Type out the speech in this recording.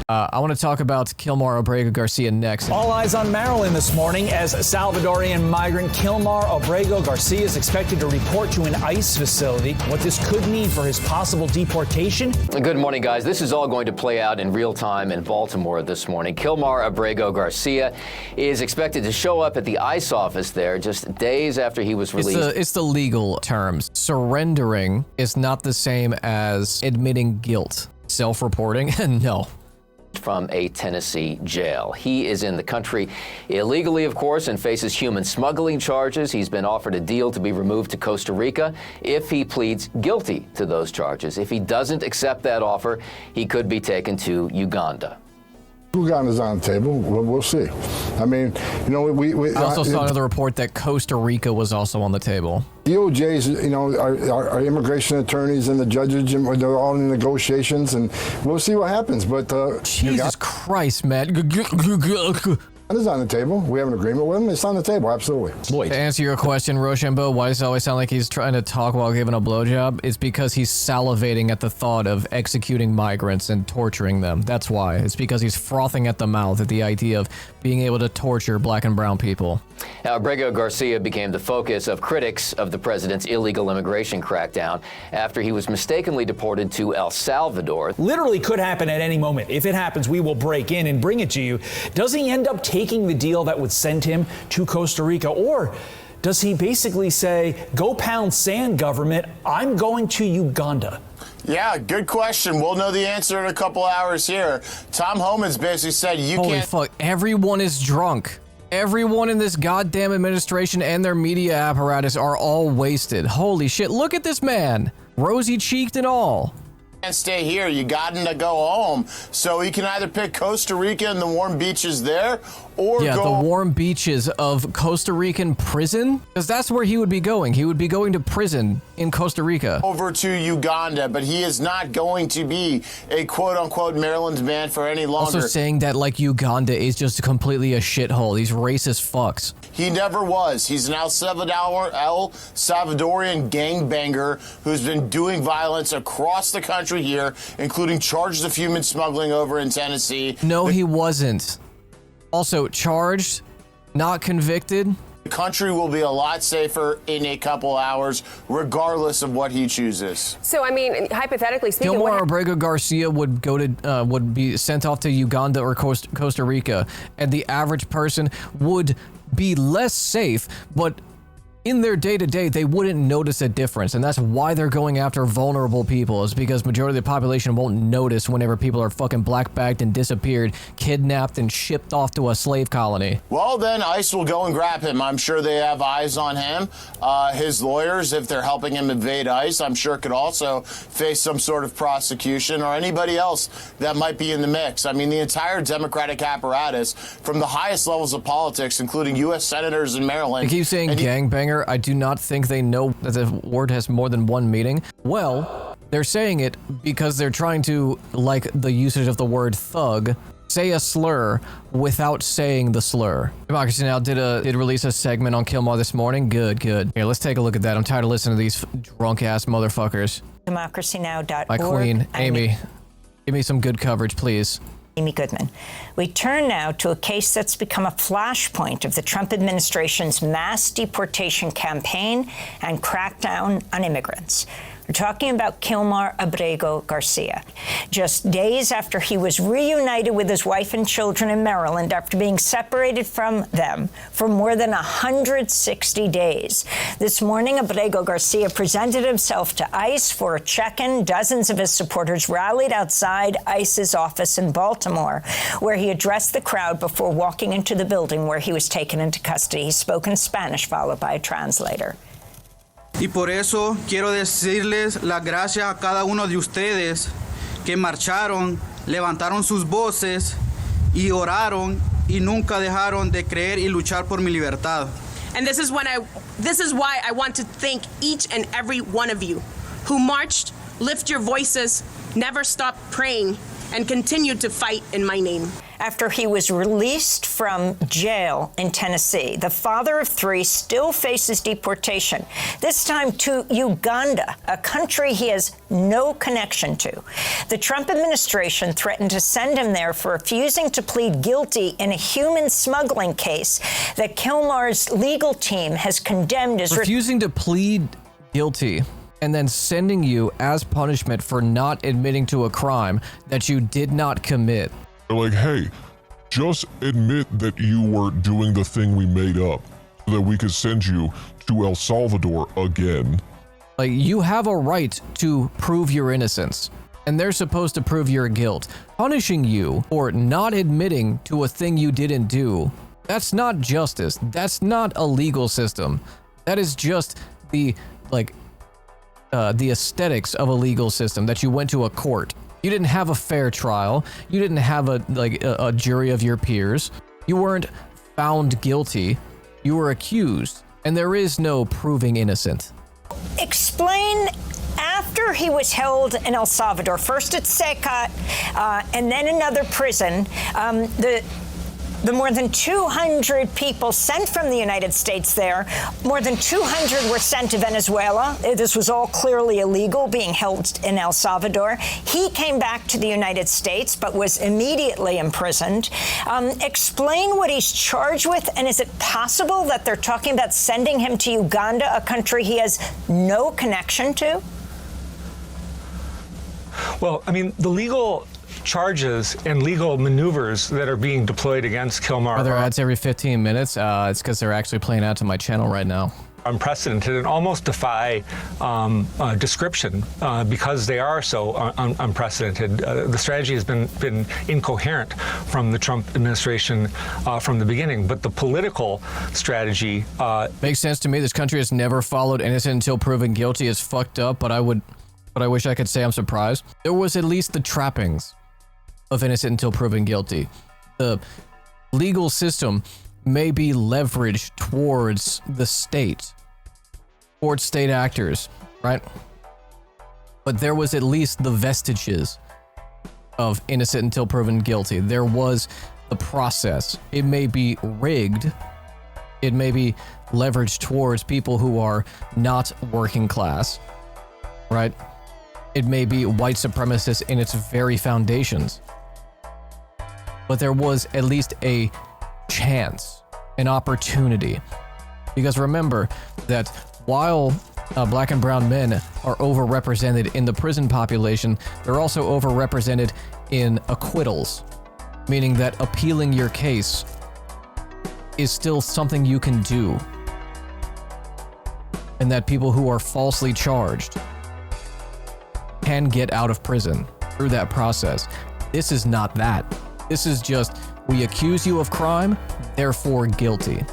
I want to talk about Kilmar Abrego Garcia next. All eyes on Maryland this morning as Salvadorian migrant Kilmar Abrego Garcia is expected to report to an ICE facility. What this could mean for his possible deportation. Good morning, guys. This is all going to play out in real time in Baltimore this morning. Kilmar Abrego Garcia is expected to show up at the ICE office there just days after he was released. It's the legal terms. Surrendering is not the same as admitting guilt. Self-reporting? No. From a Tennessee jail. He is in the country illegally, of course, and faces human smuggling charges. He's been offered a deal to be removed to Costa Rica if he pleads guilty to those charges. If he doesn't accept that offer, he could be taken to Uganda. Uganda's on the table. We'll see. I mean, you know, we I also saw another report that Costa Rica was also on the table. DOJ's, you know, our immigration attorneys and the judges, and they're all in negotiations, and we'll see what happens. But Jesus Christ, man. It's on the table. We have an agreement with him. It's on the table, absolutely. To answer your question, Rochambeau, why does it always sound like he's trying to talk while giving a blowjob? It's because he's salivating at the thought of executing migrants and torturing them. That's why. It's because he's frothing at the mouth at the idea of being able to torture black and brown people. Now, Abrego Garcia became the focus of critics of the president's illegal immigration crackdown after he was mistakenly deported to El Salvador. Literally could happen at any moment. If it happens, we will break in and bring it to you. Does he end up taking the deal that would send him to Costa Rica? Or does he basically say, go pound sand, government, I'm going to Uganda? Yeah, good question. We'll know the answer in a couple hours here. Tom Homan's basically said Holy fuck, everyone is drunk. Everyone in this goddamn administration and their media apparatus are all wasted. Holy shit, look at this man. Rosy-cheeked and all. Can't stay here. You got him to go home. So he can either pick Costa Rica and the warm beaches there, or the warm beaches of Costa Rican prison, because that's where he would be going. He would be going to prison in Costa Rica. Over to Uganda, but he is not going to be a quote-unquote Maryland man for any longer. Also saying that like Uganda is just completely a shithole. These racist fucks. He never was. He's an El Salvadorian gangbanger who's been doing violence across the country here, including charges of human smuggling over in Tennessee. No, he wasn't. Also charged, not convicted. The country will be a lot safer in a couple hours, regardless of what he chooses. So, I mean, hypothetically speaking, Kilmar Abrego Garcia would go to would be sent off to Uganda or Costa Rica, and the average person would be less safe, but in their day-to-day, they wouldn't notice a difference, and that's why they're going after vulnerable people, is because majority of the population won't notice whenever people are fucking black-bagged and disappeared, kidnapped, and shipped off to a slave colony. Well, then ICE will go and grab him. I'm sure they have eyes on him. His lawyers, if they're helping him evade ICE, I'm sure could also face some sort of prosecution, or anybody else that might be in the mix. I mean, the entire Democratic apparatus, from the highest levels of politics, including U.S. senators in Maryland. They keep saying gangbanger. I do not think they know that the word has more than one meaning. Well, they're saying it because they're trying to, like the usage of the word thug, say a slur without saying the slur. Democracy Now! did release a segment on Kilmar this morning. Good. Here, let's take a look at that. I'm tired of listening to these drunk-ass motherfuckers. democracynow.org. My queen, Amy, give me some good coverage, please. Amy Goodman. We turn now to a case that's become a flashpoint of the Trump administration's mass deportation campaign and crackdown on immigrants. We're talking about Kilmar Abrego Garcia. Just days after he was reunited with his wife and children in Maryland after being separated from them for more than 160 days. This morning, Abrego Garcia presented himself to ICE for a check-in. Dozens of his supporters rallied outside ICE's office in Baltimore, where he addressed the crowd before walking into the building where he was taken into custody. He spoke in Spanish, followed by a translator. Y por eso quiero decirles las gracias a cada uno de ustedes que marcharon, levantaron sus voces y oraron y nunca dejaron de creer y luchar por mi libertad. And this is why I want to thank each and every one of you who marched, lift your voices, never stopped praying, and continued to fight in my name. after he was released from jail in Tennessee. The father of 3 still faces deportation, this time to Uganda, a country he has no connection to. The Trump administration threatened to send him there for refusing to plead guilty in a human smuggling case that Kilmar's legal team has condemned as refusing to plead guilty and then sending you as punishment for not admitting to a crime that you did not commit. They're like, hey, just admit that you were doing the thing we made up so that we could send you to El Salvador again. Like, you have a right to prove your innocence, and they're supposed to prove your guilt. Punishing you for not admitting to a thing you didn't do, that's not justice. That's not a legal system. That is just the aesthetics of a legal system, that you went to a court. You didn't have a fair trial. You didn't have a jury of your peers. You weren't found guilty. You were accused, and there is no proving innocent. Explain, after he was held in El Salvador, first at Secat, and then another prison, the more than 200 people sent from the United States there, more than 200 were sent to Venezuela. This was all clearly illegal, being held in El Salvador. He came back to the United States, but was immediately imprisoned. Explain what he's charged with, and is it possible that they're talking about sending him to Uganda, a country he has no connection to? Well, I mean, the legal charges and legal maneuvers that are being deployed against Kilmar are there ads every 15 minutes? It's because they're actually playing out to my channel right now. Unprecedented and almost defy description because they are so unprecedented. The strategy has been incoherent from the Trump administration from the beginning, but the political strategy makes sense to me. This country has never followed innocent until proven guilty. Is fucked up, but I wish I could say I'm surprised. There was at least the trappings of innocent until proven guilty. The legal system may be leveraged towards the state, towards state actors, right? But there was at least the vestiges of innocent until proven guilty. There was the process. It may be rigged. It may be leveraged towards people who are not working class, right? It may be white supremacist in its very foundations. But there was at least a chance, an opportunity. Because remember that while black and brown men are overrepresented in the prison population, they're also overrepresented in acquittals, meaning that appealing your case is still something you can do. And that people who are falsely charged can get out of prison through that process. This is not that. This is just, we accuse you of crime, therefore guilty.